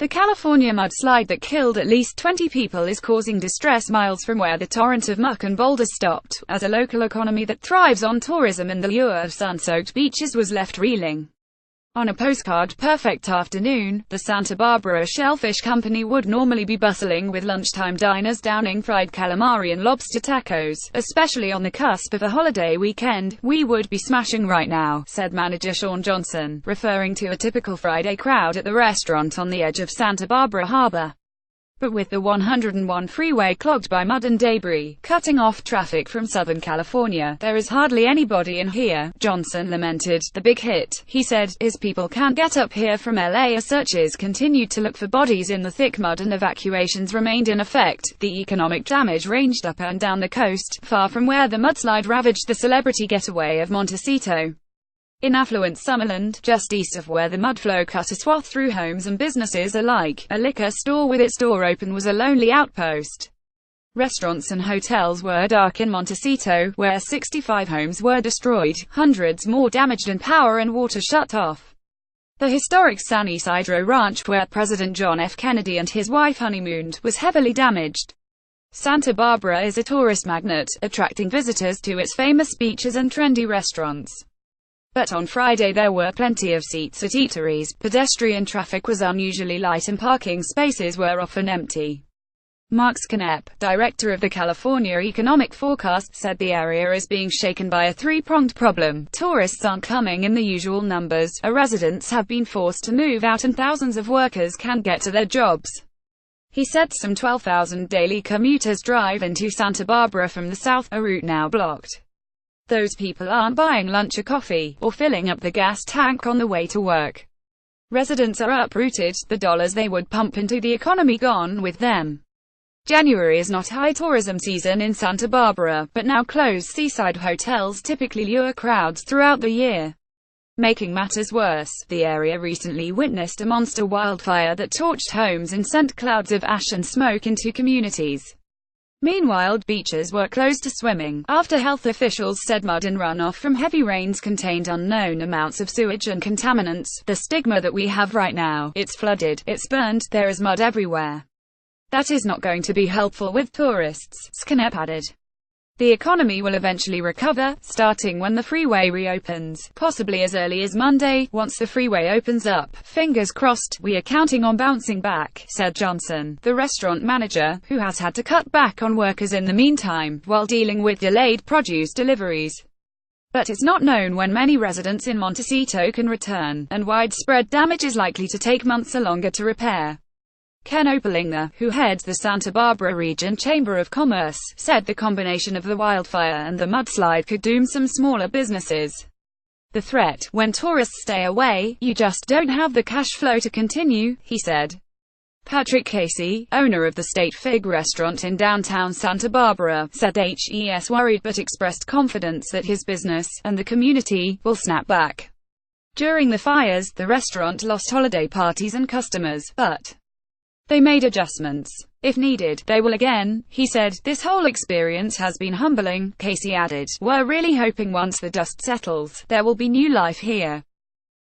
The California mudslide that killed at least 20 people is causing distress miles from where the torrent of muck and boulders stopped, as a local economy that thrives on tourism and the lure of sun-soaked beaches was left reeling. On a postcard-perfect afternoon, the Santa Barbara Shellfish Company would normally be bustling with lunchtime diners downing fried calamari and lobster tacos. Especially on the cusp of a holiday weekend, we would be smashing right now, said manager Sean Johnson, referring to a typical Friday crowd at the restaurant on the edge of Santa Barbara Harbor. But with the 101 freeway clogged by mud and debris, cutting off traffic from Southern California, there is hardly anybody in here, Johnson lamented. The big hit, he said, is people can't get up here from LA as searches continued to look for bodies in the thick mud and evacuations remained in effect. The economic damage ranged up and down the coast, far from where the mudslide ravaged the celebrity getaway of Montecito. In affluent Summerland, just east of where the mudflow cut a swath through homes and businesses alike, a liquor store with its door open was a lonely outpost. Restaurants and hotels were dark in Montecito, where 65 homes were destroyed, hundreds more damaged and power and water shut off. The historic San Ysidro Ranch, where President John F. Kennedy and his wife honeymooned, was heavily damaged. Santa Barbara is a tourist magnet, attracting visitors to its famous beaches and trendy restaurants. But on Friday there were plenty of seats at eateries, pedestrian traffic was unusually light and parking spaces were often empty. Mark Knepp, director of the California Economic Forecast, said the area is being shaken by a three-pronged problem. Tourists aren't coming in the usual numbers, residents have been forced to move out and thousands of workers can't get to their jobs. He said some 12,000 daily commuters drive into Santa Barbara from the south, a route now blocked. Those people aren't buying lunch or coffee, or filling up the gas tank on the way to work. Residents are uprooted, the dollars they would pump into the economy gone with them. January is not high tourism season in Santa Barbara, but now closed seaside hotels typically lure crowds throughout the year. Making matters worse, the area recently witnessed a monster wildfire that torched homes and sent clouds of ash and smoke into communities. Meanwhile, beaches were closed to swimming, after health officials said mud and runoff from heavy rains contained unknown amounts of sewage and contaminants. The stigma that we have right now, it's flooded, it's burned, there is mud everywhere. That is not going to be helpful with tourists, Knepp added. The economy will eventually recover, starting when the freeway reopens, possibly as early as Monday. Once the freeway opens up, fingers crossed, we are counting on bouncing back, said Johnson, the restaurant manager, who has had to cut back on workers in the meantime, while dealing with delayed produce deliveries. But it's not known when many residents in Montecito can return, and widespread damage is likely to take months or longer to repair. Ken Operlinger, who heads the Santa Barbara Region Chamber of Commerce, said the combination of the wildfire and the mudslide could doom some smaller businesses. The threat, when tourists stay away, you just don't have the cash flow to continue, he said. Patrick Casey, owner of the State Fig restaurant in downtown Santa Barbara, said he's worried but expressed confidence that his business, and the community, will snap back. During the fires, the restaurant lost holiday parties and customers, but they made adjustments. If needed, they will again, he said. This whole experience has been humbling, Casey added. We're really hoping once the dust settles, there will be new life here.